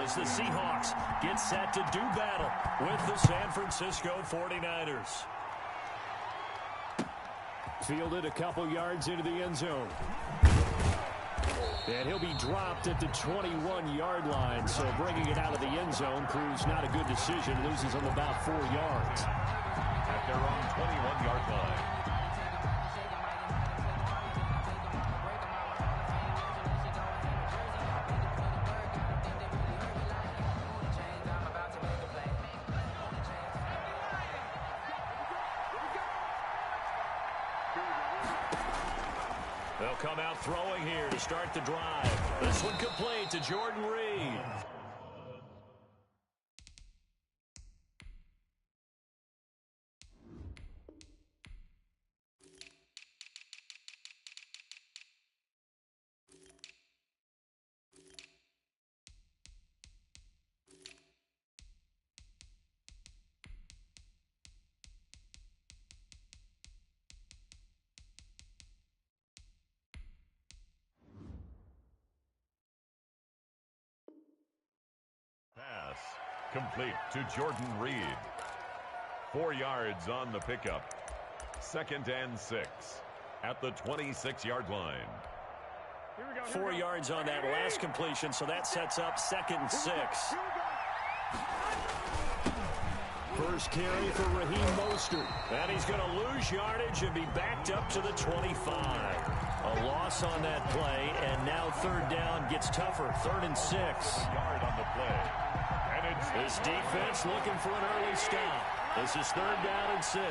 as the Seahawks get set to do battle with the San Francisco 49ers. Fielded a couple yards into the end zone. And he'll be dropped at the 21-yard line, so bringing it out of the end zone proves not a good decision. Loses him about 4 yards. At their own 21-yard line. They'll come out throwing here to start the drive. This one complete to Jordan Reed. Complete to Jordan Reed. 4 yards on the pickup. 2nd and 6 at the 26-yard line. 4 yards on that last completion, so that sets up 2nd and 6. First carry for Raheem Mostert. And he's going to lose yardage and be backed up to the 25. A loss on that play, and now 3rd down gets tougher. 3rd and 6. Yard on the play. This defense looking for an early stop. This is 3rd down and 6.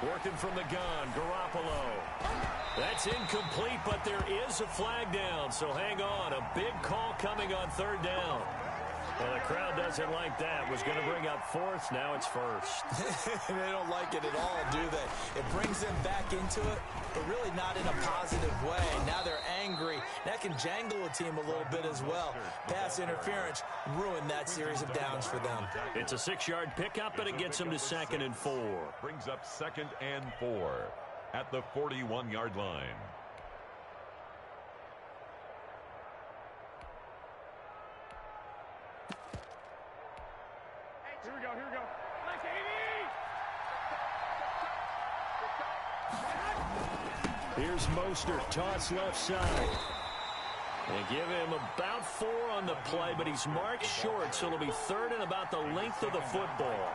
Working from the gun, Garoppolo. That's incomplete, but there is a flag down, so hang on. A big call coming on 3rd down. Well, the crowd doesn't like that. Was going to bring up 4th. Now it's 1st. They don't like it at all, do they? It brings them back into it, but really not in a positive way. Now they're angry. That can jangle a team a little bit as well. Pass interference ruined that series of downs for them. It's a 6-yard pickup, but it gets them to 2nd and 4. Brings up 2nd and 4 at the 41-yard line. Here we go. Here's Mostert, toss left side. They give him about 4 on the play, but he's marked short, so it'll be 3rd and about the length of the football.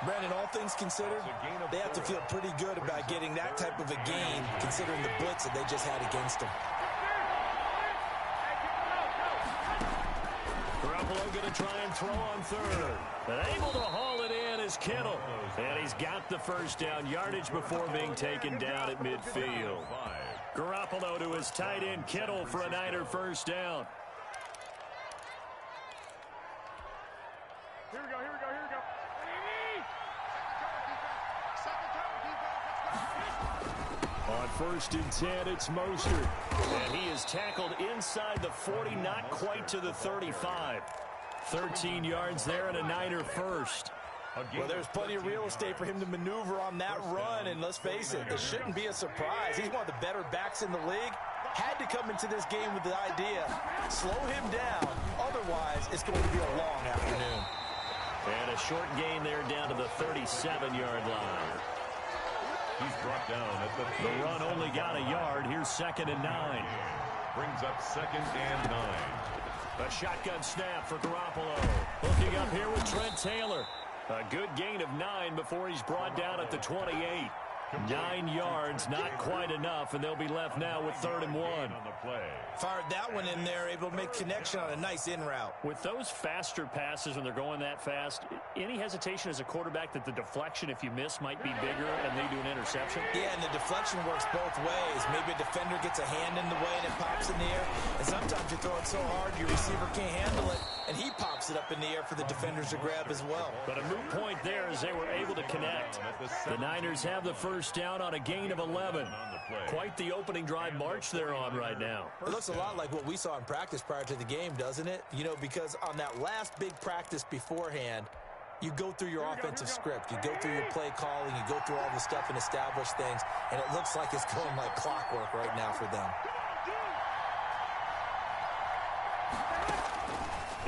Brandon, all things considered, they have to feel pretty good about getting that type of a gain, considering the blitz that they just had against them. Garoppolo going to try and throw on 3rd. But able to haul it in is Kittle. And he's got the 1st down yardage before being taken down at midfield. Garoppolo to his tight end Kittle for a Niner 1st down. Here we go. On 1st and 10, it's Mostert. And he is tackled inside the 40, not quite to the 35. 13 yards there and a Niner 1st. Well, there's plenty of real estate for him to maneuver on that run, and let's face it, this shouldn't be a surprise. He's one of the better backs in the league. Had to come into this game with the idea, slow him down, otherwise it's going to be a long afternoon. And a short gain there down to the 37-yard line. He's brought down at the run only got a yard. Here's 2nd and 9. Brings up 2nd and 9. A shotgun snap for Garoppolo. Looking up here with Trent Taylor. A good gain of 9 before he's brought down at the 28. 9 yards, not quite enough, and they'll be left now with 3rd and 1. Fired that one in there, able to make connection on a nice in route. With those faster passes when they're going that fast, any hesitation as a quarterback that the deflection, if you miss, might be bigger and lead to an interception? Yeah, and the deflection works both ways. Maybe a defender gets a hand in the way and it pops in the air, and sometimes you throw it so hard your receiver can't handle it, and he pops it up in the air for the defenders to grab as well. But a moot point there as they were able to connect. The Niners have the 1st down on a gain of 11. Quite the opening drive march they're on right now. It looks a lot like what we saw in practice prior to the game, doesn't it? You know, because on that last big practice beforehand, you go through your offensive script. You go through your play calling. You go through all the stuff and establish things, and it looks like it's going like clockwork right now for them.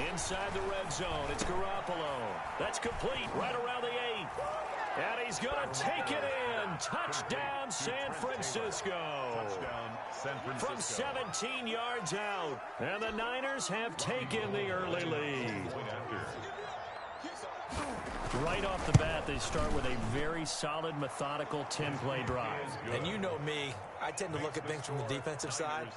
Inside the red zone, it's Garoppolo. That's complete right around the 8. And he's going to take it in. Touchdown, San Francisco. Touchdown, San Francisco. From 17 yards out. And the Niners have taken the early lead. Right off the bat, they start with a very solid, methodical 10-play drive. And you know me, I tend to look at things from the defensive side.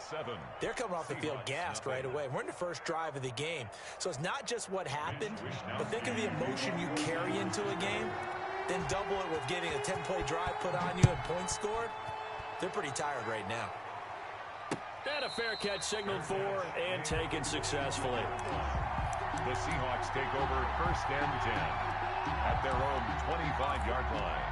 They're coming off the field gassed right away. We're in the first drive of the game. So it's not just what happened, but think of the emotion you carry into a game. Then double it with getting a 10-play drive put on you and points scored. They're pretty tired right now. And a fair catch signaled for and taken successfully. The Seahawks take over 1st and 10 at their own 25-yard line.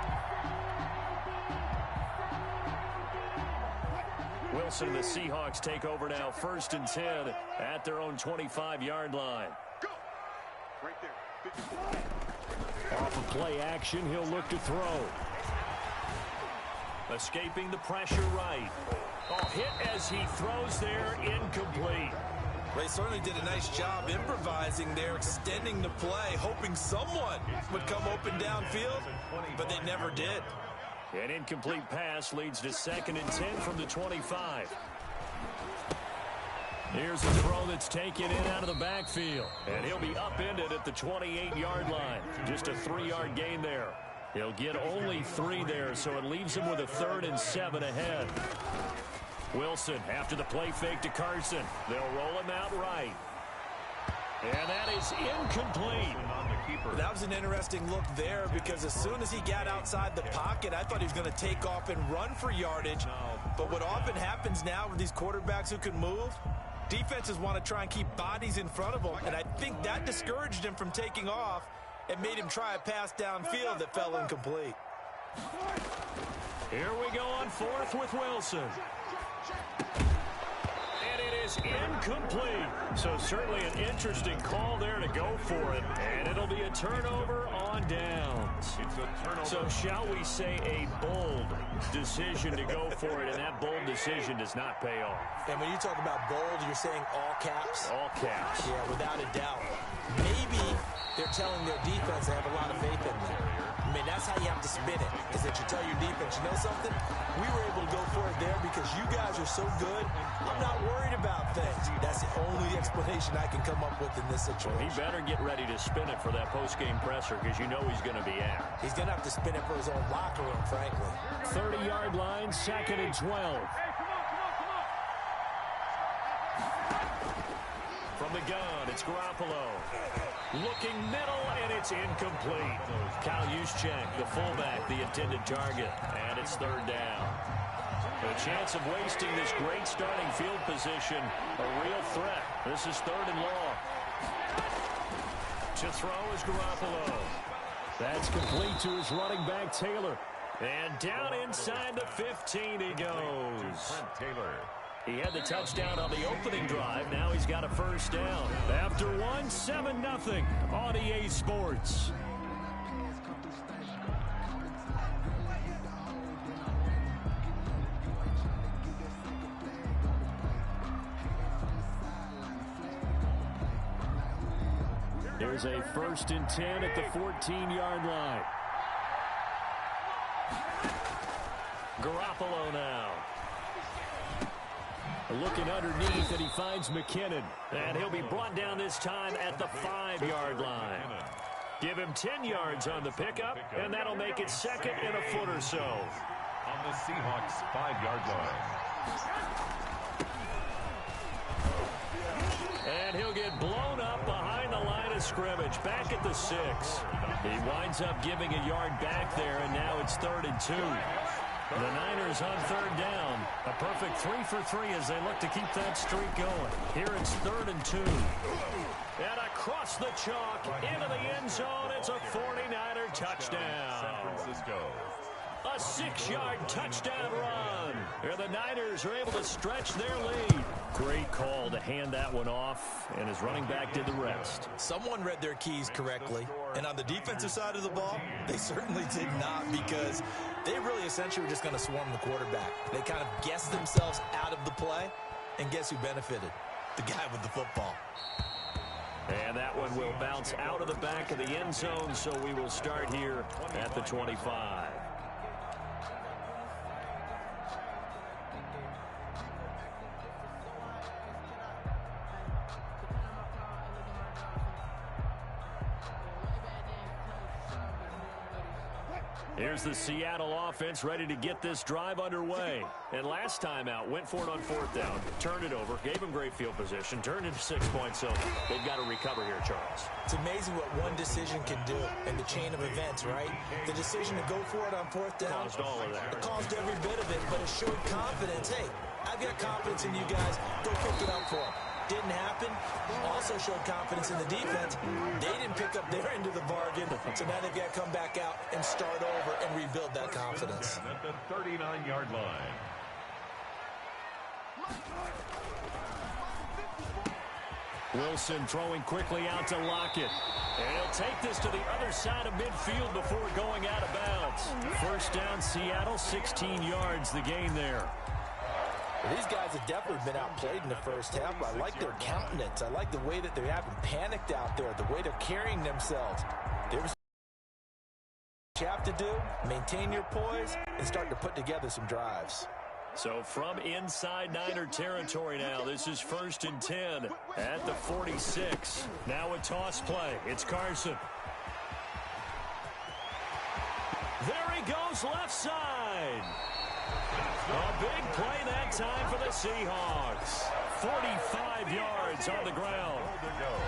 Wilson and the Seahawks take over now 1st and 10 at their own 25-yard line. Go. Right there. Off of play action, he'll look to throw. Escaping the pressure right. Oh, hit as he throws there, incomplete. They certainly did a nice job improvising there, extending the play, hoping someone would come open downfield, but they never did. An incomplete pass leads to 2nd and 10 from the 25. Here's a throw that's taken in out of the backfield. And he'll be upended at the 28-yard line. Just a 3-yard gain there. He'll get only 3 there, so it leaves him with a 3rd and 7 ahead. Wilson after the play fake to Carson. They'll roll him out right. And that is incomplete. That was an interesting look there because as soon as he got outside the pocket, I thought he was going to take off and run for yardage. But what often happens now with these quarterbacks who can move, defenses want to try and keep bodies in front of them. And I think that discouraged him from taking off and made him try a pass downfield that fell incomplete. Here we go on 4th with Wilson. And it is incomplete. So certainly an interesting call there to go for it. And it'll be a turnover on downs. So shall we say a bold decision to go for it, and that bold decision does not pay off. And when you talk about bold, you're saying all caps? All caps. Yeah, without a doubt. Maybe they're telling their defense they have a lot of faith in them. I mean, that's how you have to spin it, is that you tell your defense, you know something? We were able to go for it there because you guys are so good. I'm not worried about things. That's the only explanation I can come up with in this situation. He better get ready to spin it for that post-game presser because you know he's going to be out. He's going to have to spin it for his own locker room, frankly. 30-yard line, 2nd and 12. From the gun, it's Garoppolo. Looking middle, and it's incomplete. Kyle Juszczyk, the fullback, the intended target. And it's 3rd down. A chance of wasting this great starting field position. A real threat. This is 3rd and long. To throw is Garoppolo. That's complete to his running back, Taylor. And down inside the 15 he goes. Taylor. He had the touchdown on the opening drive. Now he's got a 1st down. After 7-0 on EA Sports. There's a 1st and 10 at the 14-yard line. Garoppolo now. Looking underneath, and he finds McKinnon. And he'll be brought down this time at the 5-yard line. Give him 10 yards on the pickup, and that'll make it 2nd and a foot or so. On the Seahawks 5-yard line. And he'll get blown up behind the line of scrimmage, back at the 6. He winds up giving a yard back there, and now it's 3rd and 2. The Niners on 3rd down. A perfect 3 for 3 as they look to keep that streak going. Here it's 3rd and 2. And across the chalk, into the end zone, it's a 49er touchdown. San Francisco. A 6-yard touchdown run. And the Niners are able to stretch their lead. Great call to hand that one off, and his running back did the rest. Someone read their keys correctly, and on the defensive side of the ball, they certainly did not, because they really essentially were just going to swarm the quarterback. They kind of guessed themselves out of the play, and guess who benefited? The guy with the football. one will bounce out of the back of the end zone, so we will start here at the 25. Here's the Seattle offense ready to get this drive underway. And last time out, went for it on fourth down, turned it over, gave them great field position, turned into 6 points, so they've got to recover here, Charles. It's amazing what one decision can do in the chain of events, right? The decision to go for it on fourth down. Caused all of that. It caused every bit of it, but it showed confidence. Hey, I've got confidence in you guys. Go pick it up for them. Didn't happen. Also showed confidence in the defense. They didn't pick up their end of the bargain, so now they've got to come back out and start over and rebuild that confidence. At the 39-yard line. Wilson throwing quickly out to Lockett. And he'll take this to the other side of midfield before going out of bounds. First down, Seattle, 16 yards the gain there. Well, these guys have definitely been outplayed in the first half. I like their countenance. I like the way that they haven't panicked out there, the way they're carrying themselves. There's what you have to do, maintain your poise, and start to put together some drives. So from inside Niner territory now, this is 1st and 10 at the 46. Now a toss play. It's Carson. There he goes, left side. A big play that time for the Seahawks. 45 yards on the ground.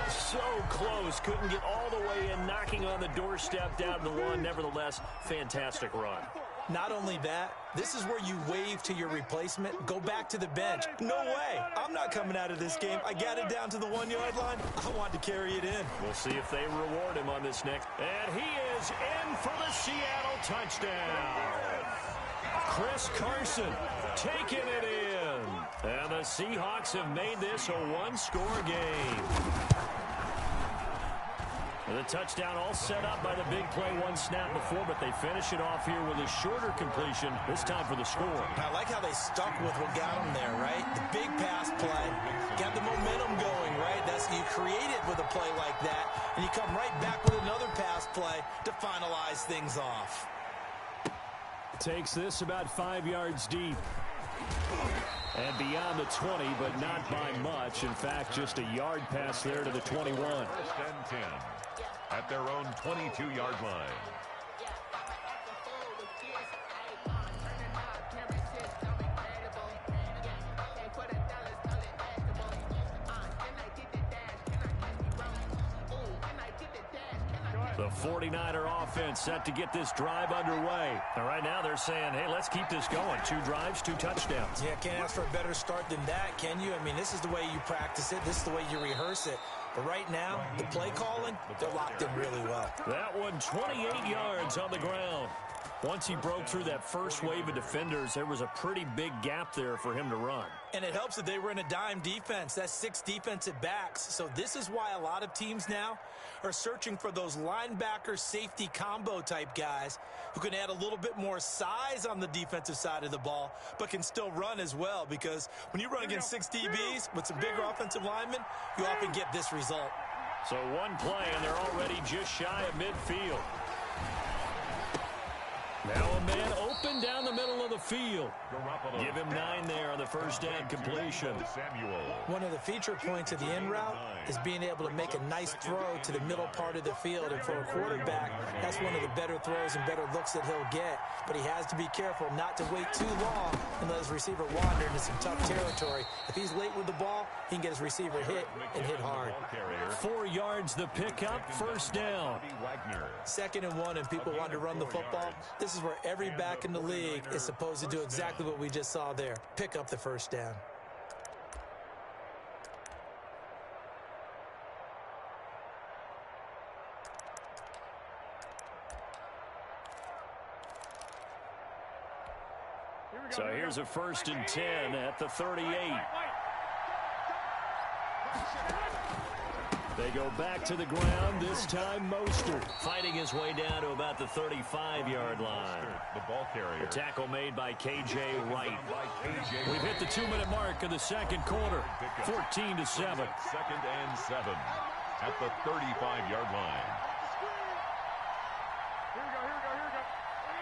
So close. Couldn't get all the way in, knocking on the doorstep down to the one. Nevertheless, fantastic run. Not only that, this is where you wave to your replacement. Go back to the bench. No way. I'm not coming out of this game. I got it down to the 1-yard line. I want to carry it in. We'll see if they reward him on this next. And he is in for the Seattle touchdown. Chris Carson taking it in. And the Seahawks have made this a one-score game. And the touchdown all set up by the big play one snap before, but they finish it off here with a shorter completion, this time for the score. I like how they stuck with what got them there, right? The big pass play. Got the momentum going, right? You create it with a play like that, and you come right back with another pass play to finalize things off. Takes this about 5 yards deep. And beyond the 20, but not by much. In fact, just a yard pass there to the 21. 1st and 10 at their own 22-yard line. The 49er offense set to get this drive underway. And right now they're saying, hey, let's keep this going. 2 drives, 2 touchdowns. Yeah, can't ask for a better start than that, can you? I mean, this is the way you practice it. This is the way you rehearse it. But right now, the play calling, they're locked in really well. That one, 28 yards on the ground. Once he broke through that first wave of defenders, there was a pretty big gap there for him to run. And it helps that they were in a dime defense. That's 6 defensive backs. So this is why a lot of teams now are searching for those linebacker safety combo type guys who can add a little bit more size on the defensive side of the ball, but can still run as well. Because when you run against 6 DBs with some bigger offensive linemen, you often get this result. So one play, and they're already just shy of midfield. Now a man open down the middle of the field. Give him 9 there on the first down completion. One of the feature points of the in route is being able to make a nice throw to the middle part of the field. And for a quarterback, that's one of the better throws and better looks that he'll get. But he has to be careful not to wait too long and let his receiver wander into some tough territory. If he's late with the ball, he can get his receiver hit and hit hard. 4 yards the pickup, first down. 2nd and 1, and people want to run the football. This is where every back in the league is supposed to do exactly what we just saw there. Pick up the first down. So here's a 1st and 10 at the 38. They go back to the ground, this time Mostert fighting his way down to about the 35-yard line. The ball carrier. The tackle made by K.J. Wright. We've hit the 2-minute mark of the second quarter, 14-7. 2nd and 7. at the 35-yard line.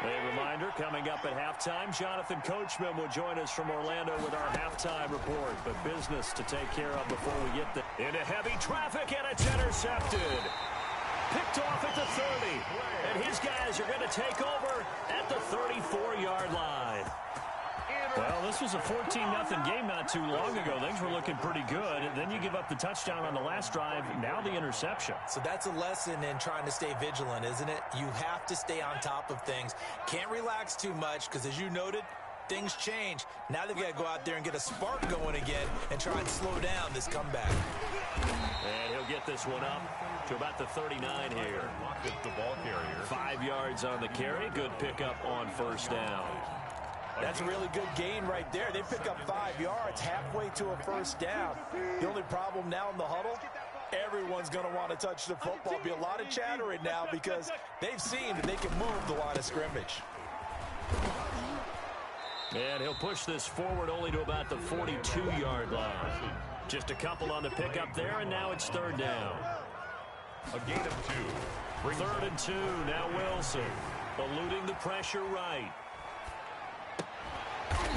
A reminder, coming up at halftime, Jonathan Coachman will join us from Orlando with our halftime report. But business to take care of before we get there. Into heavy traffic, and it's intercepted. Picked off at the 30. And his guys are going to take over at the 34-yard line. Well, this was a 14-0 game not too long ago. Things were looking pretty good. And then you give up the touchdown on the last drive. Now the interception. So that's a lesson in trying to stay vigilant, isn't it? You have to stay on top of things. Can't relax too much because, as you noted, things change. Now they've got to go out there and get a spark going again and try and slow down this comeback. And he'll get this one up to about the 39 here. The ball carrier. 5 yards on the carry. Good pickup on first down. That's a really good gain right there. They pick up 5 yards halfway to a first down. The only problem now in the huddle, everyone's going to want to touch the football. Be a lot of chattering now because they've seen that they can move the line of scrimmage. And he'll push this forward only to about the 42-yard line. Just a couple on the pickup there, and now it's third down. A gain of 2. Third and 2. Now Wilson eluding the pressure right.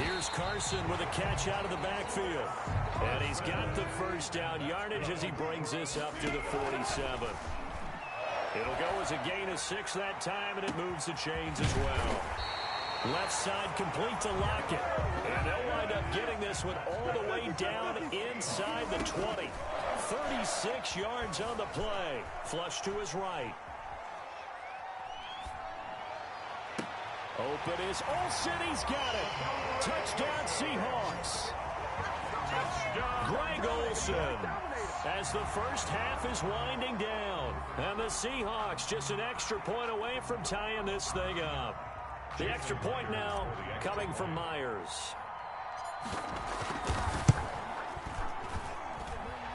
Here's Carson with a catch out of the backfield. And he's got the first down yardage as he brings this up to the 47. It'll go as a gain of 6 that time, and it moves the chains as well. Left side complete to Lockett. And they'll wind up getting this one all the way down inside the 20. 36 yards on the play. Flush to his right. Open is Olsen. He's got it. Touchdown Seahawks. Greg Olsen as the first half is winding down. And the Seahawks just an extra point away from tying this thing up. The extra point now coming from Myers.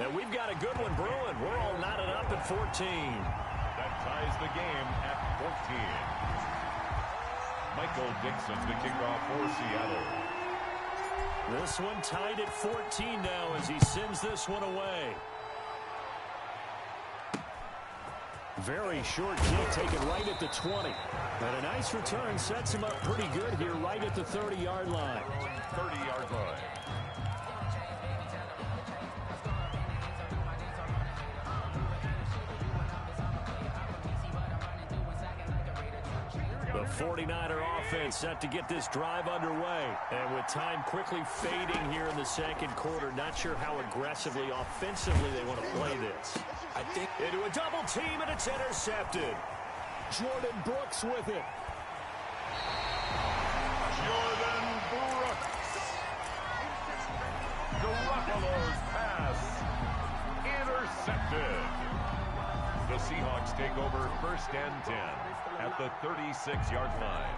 And we've got a good one brewing. We're all knotted up at 14. That ties the game at 14. Michael Dixon to kick off for Seattle. This one tied at 14 now as he sends this one away. Very short kick taken right at the 20. And a nice return sets him up pretty good here right at the 30-yard line. 30-yard line. The 49er offense set to get this drive underway. And with time quickly fading here in the second quarter, not sure how aggressively, offensively they want to play this. I think into a double team, and it's intercepted. Jordan Brooks with it. Jordan Brooks. Garoppolo's pass intercepted. The Seahawks take over first and 10 at the 36-yard line.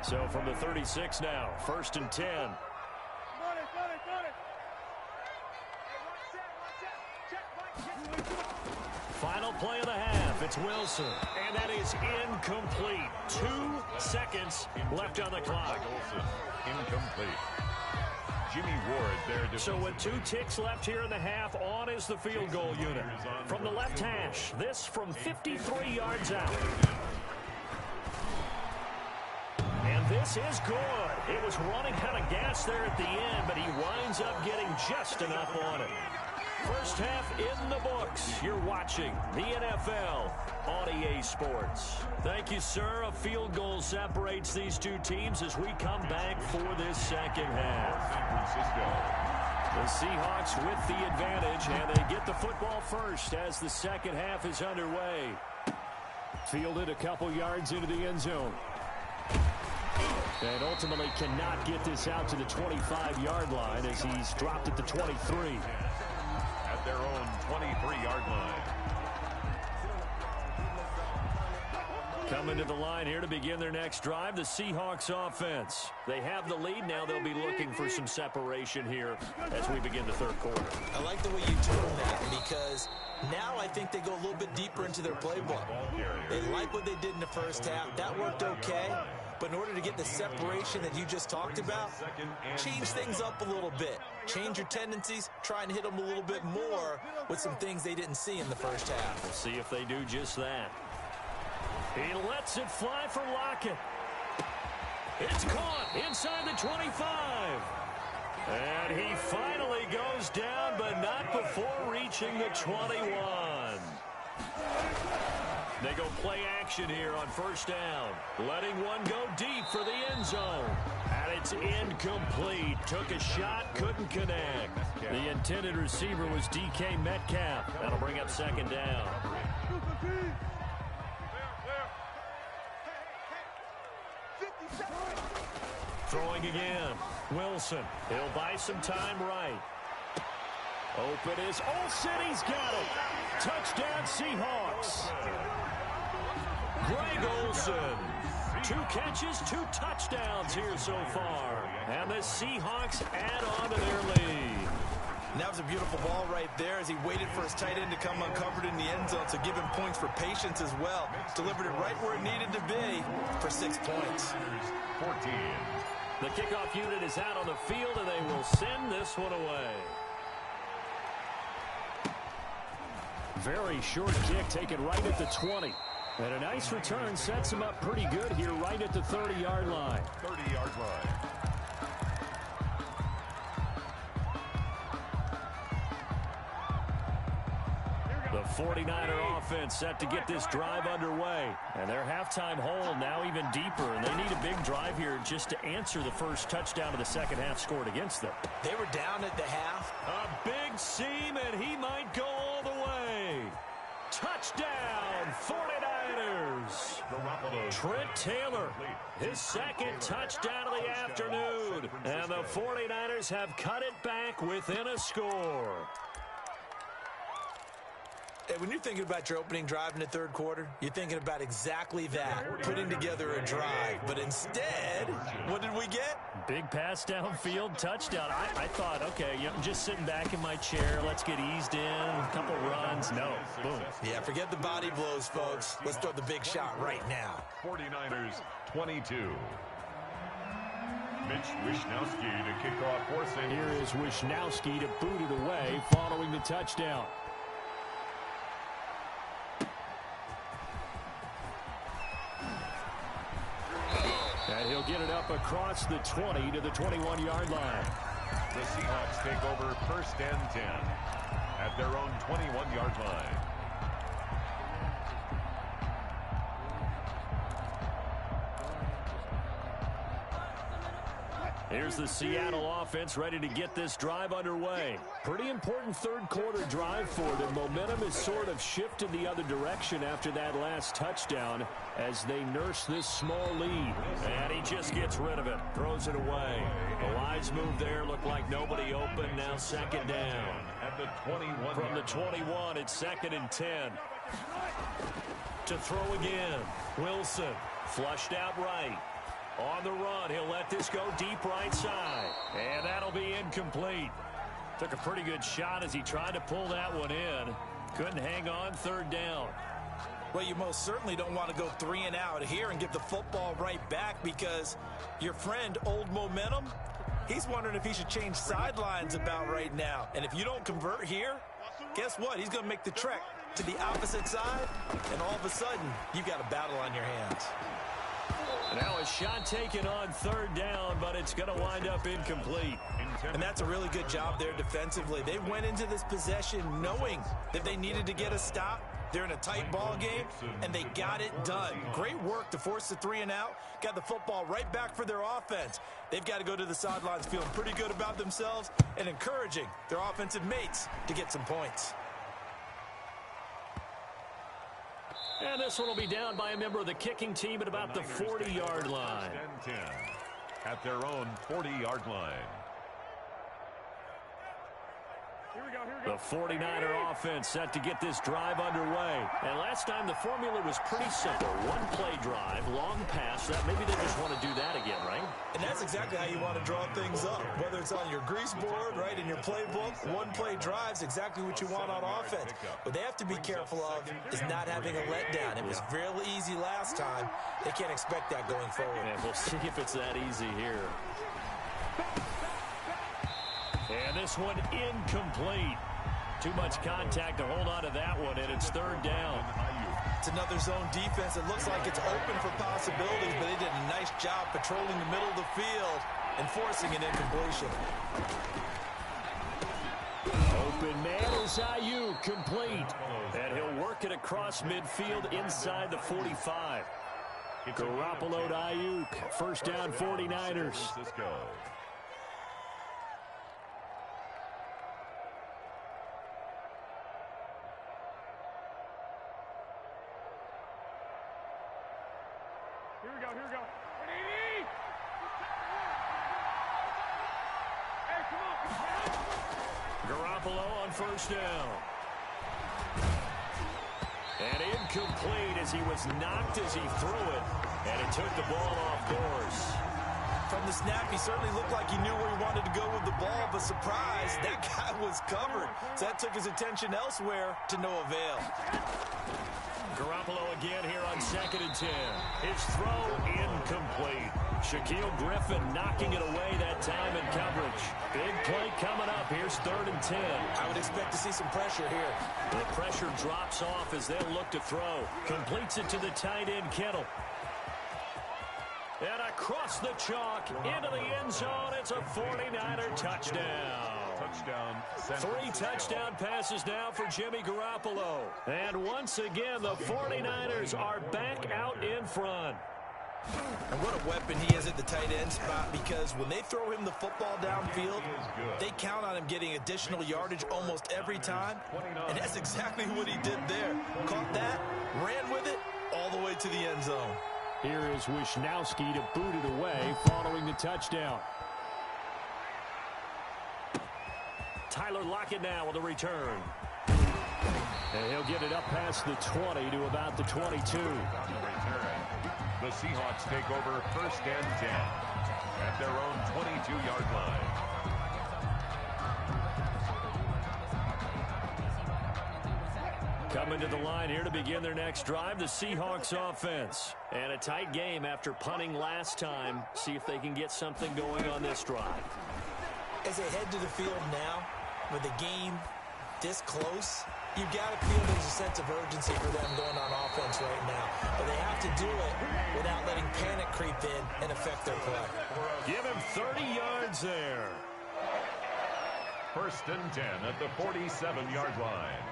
So from the 36 now, first and 10. Final play of the half. It's Wilson. And that is incomplete. 2 seconds left on the clock. Wilson, incomplete. Jimmy Ward there. So with 2 ticks left here in the half, on is the field goal unit. From the left hash, this from 53 yards out. And this is good. It was running out of gas there at the end, but he winds up getting just enough on it. First half in the books. You're watching the NFL on EA Sports. Thank you, sir. A field goal separates these two teams as we come back for this second half. The Seahawks with the advantage, and they get the football first as the second half is underway. Fielded a couple yards into the end zone. And ultimately cannot get this out to the 25-yard line as he's dropped at the 23. At their own 23-yard line. Coming to the line here to begin their next drive, the Seahawks offense. They have the lead. Now they'll be looking for some separation here as we begin the third quarter. I like the way you tone that because now I think they go a little bit deeper into their playbook. They like what they did in the first half. That worked okay. But in order to get the separation that you just talked about, change things up a little bit. Change your tendencies, try and hit them a little bit more with some things they didn't see in the first half. We'll see if they do just that. He lets it fly for Lockett. It's caught inside the 25. And he finally goes down, but not before reaching the 21. They go play action here on first down. Letting one go deep for the end zone. And it's incomplete. Took a shot, couldn't connect. The intended receiver was DK Metcalf. That'll bring up second down. Throwing again. Wilson. He'll buy some time right. Open is Olsen. He's got it. Touchdown Seahawks. Greg Olsen. 2 catches, 2 touchdowns here so far. And the Seahawks add on to their lead. And that was a beautiful ball right there as he waited for his tight end to come uncovered in the end zone. So give him points for patience as well. Delivered it right where it needed to be for 6 points. 14. The kickoff unit is out on the field, and they will send this one away. Very short kick taken right at the 20. And a nice return sets him up pretty good here right at the 30-yard line. 30-yard line. The 49er offense set to get this drive underway. And their halftime hole now even deeper. And they need a big drive here just to answer the first touchdown of the second half scored against them. They were down at the half. A big seam, and he might go all the way. Touchdown, 49ers. Trent Taylor, his second touchdown of the afternoon. And the 49ers have cut it back within a score. Hey, when you're thinking about your opening drive in the third quarter, you're thinking about exactly that, putting together a drive. But instead, what did we get? Big pass downfield, touchdown. I thought, okay, I'm just sitting back in my chair. Let's get eased in, a couple runs. No, boom. Yeah, forget the body blows, folks. Let's throw the big shot right now. 49ers 22. Mitch Wishnowsky to kick off for St. Here is Wishnowsky to boot it away following the touchdown. And he'll get it up across the 20 to the 21-yard line. The Seahawks take over first and 10 at their own 21-yard line. Here's the Seattle offense ready to get this drive underway. Pretty important third quarter drive for them. Momentum has sort of shifted the other direction after that last touchdown as they nurse this small lead. And he just gets rid of it, throws it away. The wise move there, looked like nobody open. Now second down. At the 21. From the 21, it's 2nd and 10. To throw again. Wilson flushed out right. On the run, he'll let this go deep right side. And that'll be incomplete. Took a pretty good shot as he tried to pull that one in. Couldn't hang on, third down. Well, you most certainly don't want to go 3 and out here and give the football right back because your friend, Old Momentum, he's wondering if he should change sidelines about right now. And if you don't convert here, guess what? He's going to make the trek to the opposite side, and all of a sudden, you've got a battle on your hands. Now a shot taken on third down, but it's going to wind up incomplete. And that's a really good job there defensively. They went into this possession knowing that they needed to get a stop. They're in a tight ball game, and they got it done. Great work to force the 3 and out. Got the football right back for their offense. They've got to go to the sidelines feeling pretty good about themselves and encouraging their offensive mates to get some points. And this one will be down by a member of the kicking team at about the 40-yard line. 10 at their own 40-yard line. The 49er offense set to get this drive underway. And last time the formula was pretty simple. One-play drive, long pass. That maybe they just want to do that again, right? And that's exactly how you want to draw things up. Whether it's on your grease board, right, in your playbook, one-play drive's exactly what you want on offense. What they have to be careful of is not having a letdown. It was real easy last time. They can't expect that going forward. And we'll see if it's that easy here. And this one incomplete. Too much contact to hold on to that one, and it's third down. It's another zone defense. It looks like it's open for possibilities, but they did a nice job patrolling the middle of the field and forcing an incompletion. Open man is Ayuk, complete. And he'll work it across midfield inside the 45. Garoppolo to Ayuk. First down, 49ers. Here we go. Hey, come on. Garoppolo on first down. And incomplete as he was knocked as he threw it. And it took the ball off course. From the snap, he certainly looked like he knew where he wanted to go with the ball, but surprise, that guy was covered. So that took his attention elsewhere to no avail. Garoppolo again here on 2nd and 10. His throw incomplete. Shaquille Griffin knocking it away that time in coverage. Big play coming up. Here's 3rd and 10. I would expect to see some pressure here. The pressure drops off as they'll look to throw. Completes it to the tight end, Kittle. And across the chalk into the end zone. It's a 49er touchdown. Three touchdown passes now for Jimmy Garoppolo. And once again, the 49ers are back out in front. And what a weapon he is at the tight end spot, because when they throw him the football downfield, they count on him getting additional yardage almost every time. And that's exactly what he did there. Caught that, ran with it, all the way to the end zone. Here is Wisnowski to boot it away following the touchdown. Tyler Lockett now with a return. And he'll get it up past the 20 to about the 22. The Seahawks take over 1st and 10 at their own 22-yard line. Coming to the line here to begin their next drive, the Seahawks offense. And a tight game after punting last time. See if they can get something going on this drive. As they head to the field now, with the game this close, you've got to feel there's a sense of urgency for them going on offense right now. But they have to do it without letting panic creep in and affect their play. Give him 30 yards there. 1st and 10 at the 47-yard line.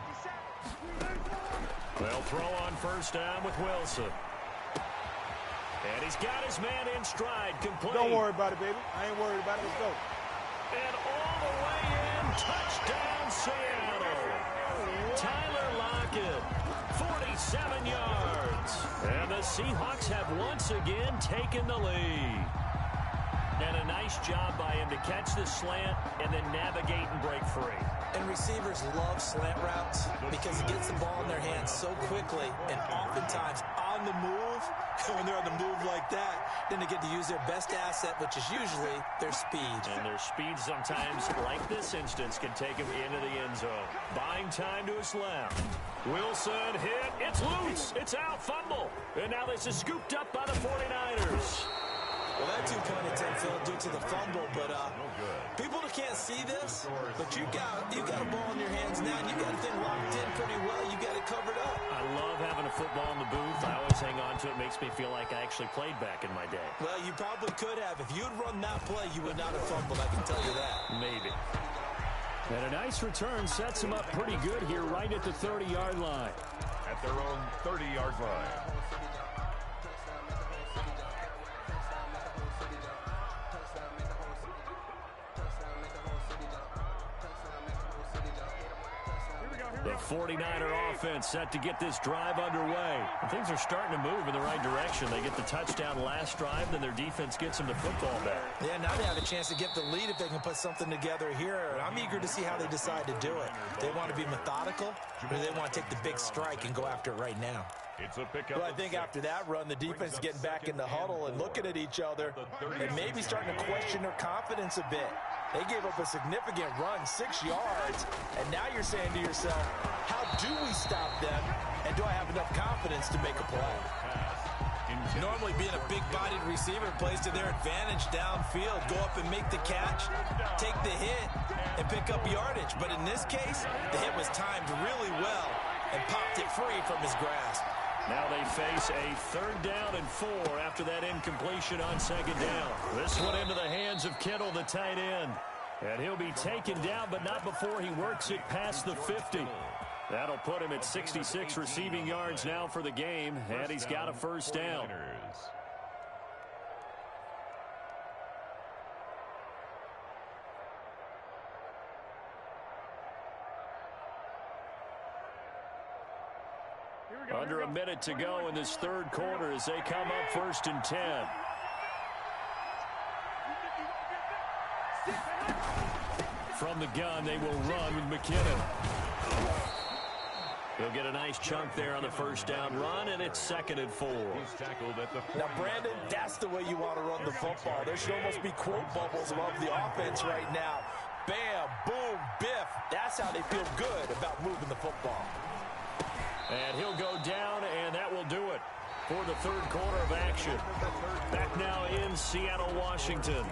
They'll throw on first down with Wilson. And he's got his man in stride, complete. Don't worry about it, baby. I ain't worried about it. Let's go. And all the way in, touchdown Seattle. Tyler Lockett, 47 yards. And the Seahawks have once again taken the lead. And a nice job by him to catch the slant and then navigate and break free. And receivers love slant routes because it gets the ball in their hands so quickly and oftentimes on the move. When they're on the move like that, then they get to use their best asset, which is usually their speed. And their speed sometimes, like this instance, can take them into the end zone. Buying time to his left. Wilson hit. It's loose. It's out. Fumble. And now this is scooped up by the 49ers. Well, that too kind of Phil, due to the fumble, but people can't see this, but you got a ball in your hands now, and you got the thing locked in pretty well. You got it covered up. I love having a football in the booth. I always hang on to it. Makes me feel like I actually played back in my day. Well, you probably could have. If you'd run that play, you would not have fumbled, I can tell you that. Maybe. And a nice return sets him up pretty good here right at the 30-yard line. At their own 30-yard line. Here we go. The 49er offense set to get this drive underway. And things are starting to move in the right direction. They get the touchdown last drive, then their defense gets them the football back. Yeah, now they have a chance to get the lead if they can put something together here. I'm eager to see how they decide to do it. They want to be methodical, or do they want to take the big strike and go after it right now? It's a pickup. Well, I think after that run, the defense is getting back in the huddle and looking at each other and maybe starting to question their confidence a bit. They gave up a significant run, 6 yards, and now you're saying to yourself, how do we stop them, and do I have enough confidence to make a play? Normally being a big-bodied receiver plays to their advantage downfield. Go up and make the catch, take the hit, and pick up yardage. But in this case, the hit was timed really well and popped it free from his grasp. Now they face a 3rd down and 4 after that incompletion on 2nd down. This one into the hands of Kittle, the tight end. And he'll be taken down, but not before he works it past the 50. That'll put him at 66 receiving yards now for the game, and he's got a 1st down. Under a minute to go in this 3rd quarter as they come up 1st and 10. From the gun, they will run with McKinnon. He'll get a nice chunk there on the 1st down run, and it's 2nd and 4. Now, Brandon, that's the way you want to run the football. There should almost be quote bubbles above the offense right now. Bam, boom, biff. That's how they feel good about moving the football. And he'll go down, and that will do it for the 3rd quarter of action. Back now in Seattle, Washington.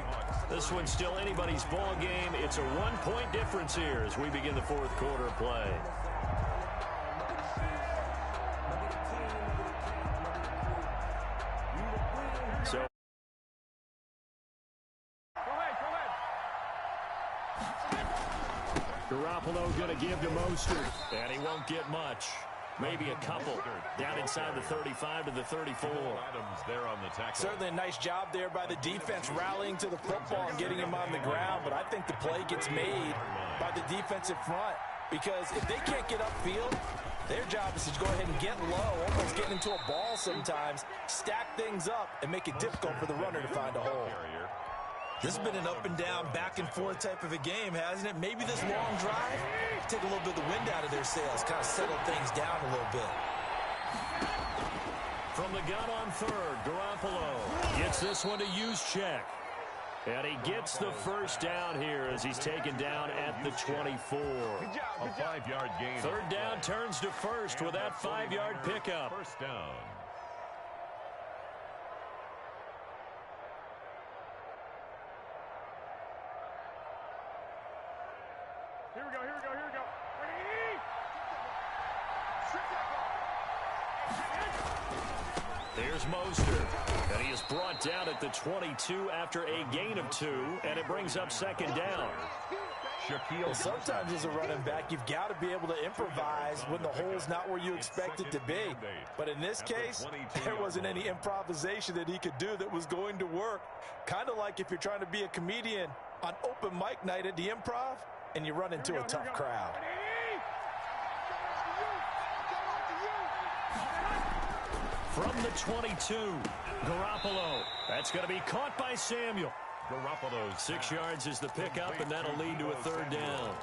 This one's still anybody's ball game. It's a 1-point difference here as we begin the 4th quarter of play. So Garoppolo going to give to Mostert, and he won't get much. Maybe a couple down inside the 35 to the 34. Certainly a nice job there by the defense rallying to the football and getting him on the ground, but I think the play gets made by the defensive front because if they can't get upfield, their job is to go ahead and get low, almost getting into a ball sometimes, stack things up, and make it difficult for the runner to find a hole. This has been an up and down, back and forth type of a game, hasn't it? Maybe this long drive, take a little bit of the wind out of their sails, kind of settle things down a little bit. From the gun on 3rd, Garoppolo gets this one to Juszczyk. And he gets the 1st down here as he's taken down at the 24. A 5-yard gain. 3rd down turns to 1st with that 5-yard pickup. 1st down. Here we go. There's Mostert, and he is brought down at the 22 after a gain of 2, and it brings up 2nd down. Well, sometimes as a running back, you've got to be able to improvise when the hole's not where you expect it to be. But in this case, there wasn't any improvisation that he could do that was going to work. Kind of like if you're trying to be a comedian on open mic night at the Improv, and you run into a tough crowd. From the 22, Garoppolo. That's going to be caught by Samuel. Garoppolo's 6 yards is the pickup, and that'll lead to a 3rd down.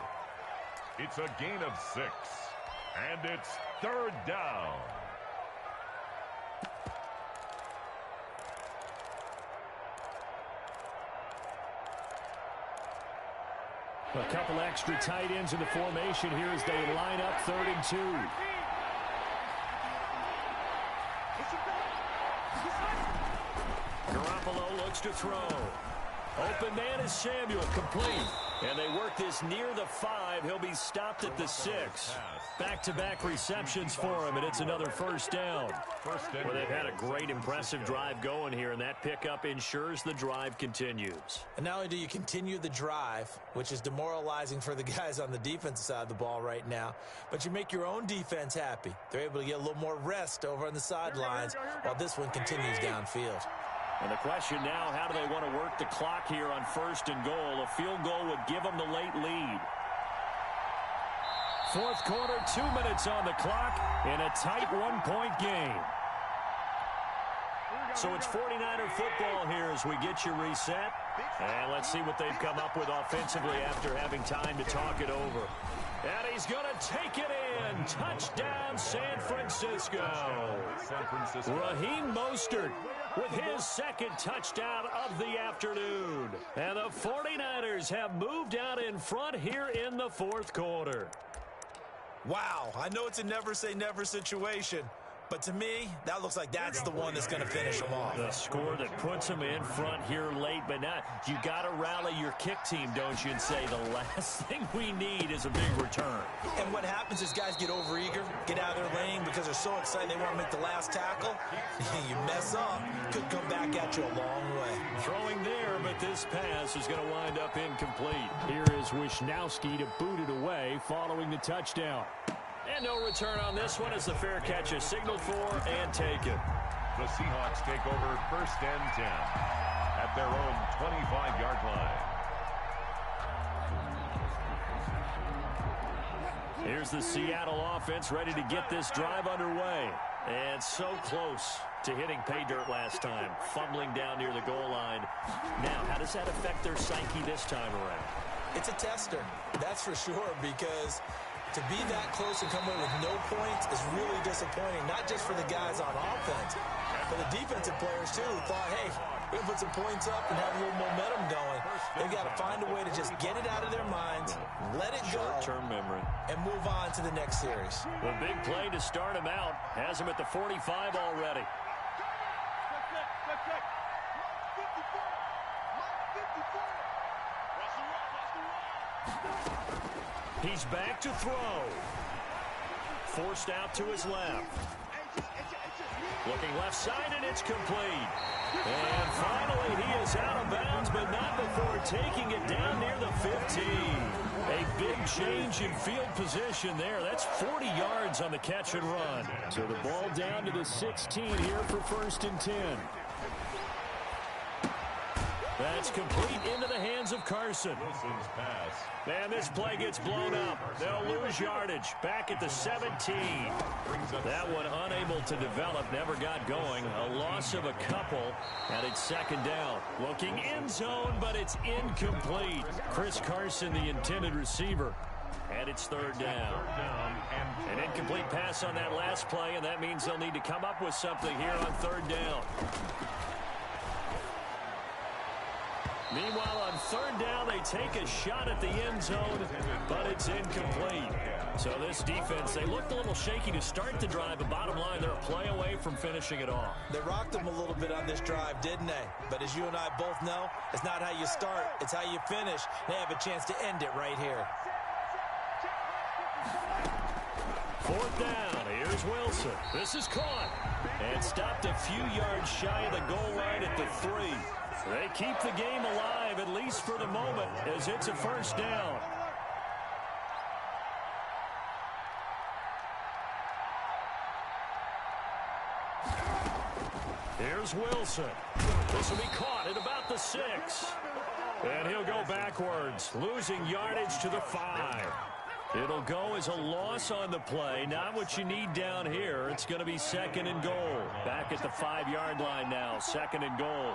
It's a gain of 6, and it's 3rd down. A couple extra tight ends in the formation here as they line up 3rd and 2. Garoppolo looks to throw. Open man is Samuel, complete. And they work this near the 5. He'll be stopped at the 6. Back-to-back receptions for him, and it's another 1st down. Well, they've had a great, impressive drive going here, and that pickup ensures the drive continues. And not only do you continue the drive, which is demoralizing for the guys on the defensive side of the ball right now, but you make your own defense happy. They're able to get a little more rest over on the sidelines while this one continues downfield. And the question now, how do they want to work the clock here on 1st and goal? A field goal would give them the late lead. Fourth quarter, 2 minutes on the clock in a tight one-point game. So it's 49er football here as we get you reset. And let's see what they've come up with offensively after having time to talk it over. And he's going to take it in. Touchdown, San Francisco. Raheem Mostert with his second touchdown of the afternoon. And the 49ers have moved out in front here in the fourth quarter. Wow, I know it's a never-say-never situation, but to me, that looks like that's the one that's going to finish them off. The score that puts them in front here late, but not. You got to rally your kick team, don't you, and say the last thing we need is a big return. And what happens is guys get overeager, get out of their lane because they're so excited they want to make the last tackle. You mess up, could come back at you a long way. Throwing there, but this pass is going to wind up incomplete. Here is Wisnowski to boot it away following the touchdown. And no return on this one as the fair catch is signaled for and taken. The Seahawks take over 1st and 10 at their own 25-yard line. Here's the Seattle offense ready to get this drive underway. And so close to hitting pay dirt last time, fumbling down near the goal line. Now, how does that affect their psyche this time around? It's a tester, that's for sure, because to be that close and come away with no points is really disappointing, not just for the guys on offense, but the defensive players, too, who thought, hey, we can put some points up and have a little momentum going. They've got to find a way to just get it out of their minds, let it go, short-term memory, and move on to the next series. The big play to start him out has him at the 45 already. He's back to throw. Forced out to his left. Looking left side, and it's complete. And finally, he is out of bounds, but not before taking it down near the 15. A big change in field position there. That's 40 yards on the catch and run. So the ball down to the 16 here for 1st and 10. That's complete into the hands of Carson. Wilson's pass. And this play gets blown up. They'll lose yardage. Back at the 17. That one unable to develop. Never got going. A loss of a couple. And it's 2nd down. Looking end zone, but it's incomplete. Chris Carson, the intended receiver. And it's 3rd down. An incomplete pass on that last play, and that means they'll need to come up with something here on 3rd down. Meanwhile, on 3rd down, they take a shot at the end zone, but it's incomplete. So this defense, they looked a little shaky to start the drive, but bottom line, they're a play away from finishing it off. They rocked them a little bit on this drive, didn't they? But as you and I both know, it's not how you start, it's how you finish. They have a chance to end it right here. 4th down, here's Wilson. This is caught and stopped a few yards shy of the goal line at the 3. They keep the game alive, at least for the moment, as it's a 1st down. Here's Wilson. This will be caught at about the 6. And he'll go backwards, losing yardage to the 5. It'll go as a loss on the play. Not what you need down here. It's going to be 2nd and goal. Back at the 5-yard line now, 2nd and goal.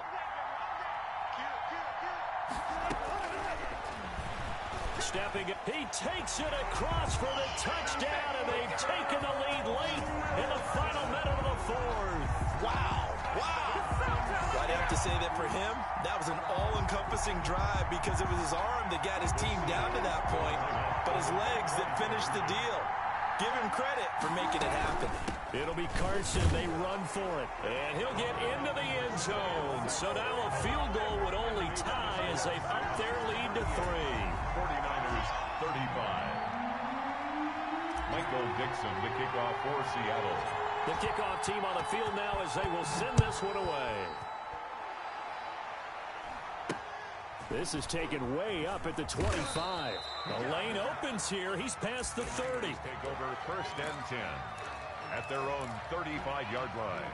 Stepping, he takes it across for the touchdown, and they've taken the lead late in the final minute of the 4th. Wow, wow. I'd have to say that for him, that was an all-encompassing drive because it was his arm that got his team down to that point, but his legs that finished the deal. Give him credit for making it happen. It'll be Carson. They run for it, and he'll get into the end zone. So now a field goal would only tie as they've upped their lead to 3. 49ers 35. Michael Dixon, the kickoff for Seattle. The kickoff team on the field now as they will send this one away. This is taken way up at the 25. The lane opens here. He's past the 30. Take over 1st and 10 at their own 35-yard line.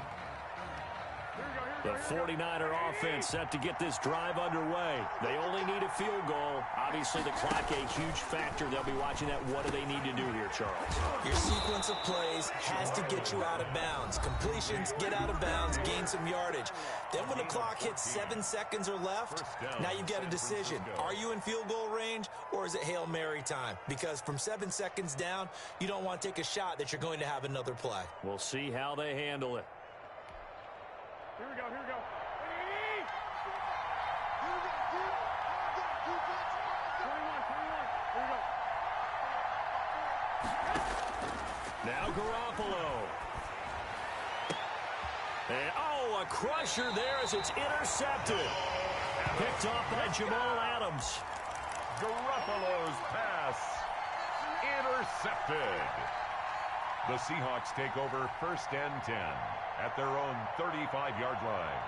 The 49er offense set to get this drive underway. They only need a field goal. Obviously, the clock a huge factor. They'll be watching that. What do they need to do here, Charles? Your sequence of plays has to get you out of bounds. Completions, get out of bounds, gain some yardage. Then when the clock hits 7 seconds or left, now you get a decision. Are you in field goal range, or is it Hail Mary time? Because from 7 seconds down, you don't want to take a shot that you're going to have another play. We'll see how they handle it. Here we go, here we go. 21, here we go. Now Garoppolo. And, oh, a crusher there as it's intercepted. Picked off by Jamal Adams. Garoppolo's pass intercepted. The Seahawks take over 1st and 10 at their own 35-yard line.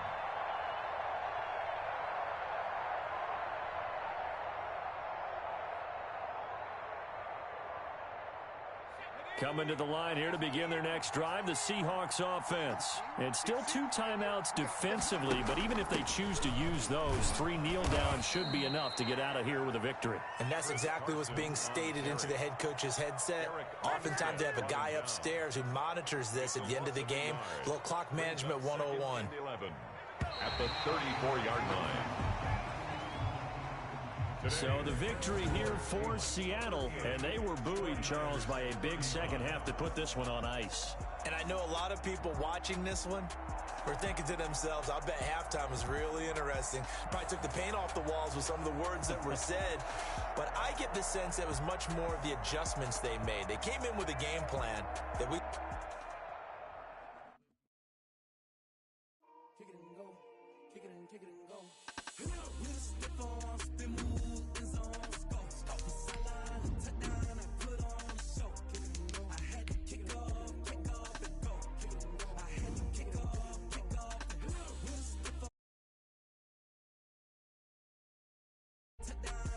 Coming to the line here to begin their next drive, the Seahawks offense. And still 2 timeouts defensively, but even if they choose to use those, 3 kneel downs should be enough to get out of here with a victory. And that's exactly what's being stated into the head coach's headset. Oftentimes they have a guy upstairs who monitors this at the end of the game. A little clock management 101. At the 34-yard line. So the victory here for Seattle, and they were buoyed, Charles, by a big second half to put this one on ice. And I know a lot of people watching this one were thinking to themselves, I bet halftime was really interesting. Probably took the paint off the walls with some of the words that were said. But I get the sense that it was much more of the adjustments they made. They came in with a game plan that we... Kick it and go. Kick it and go. Touchdown.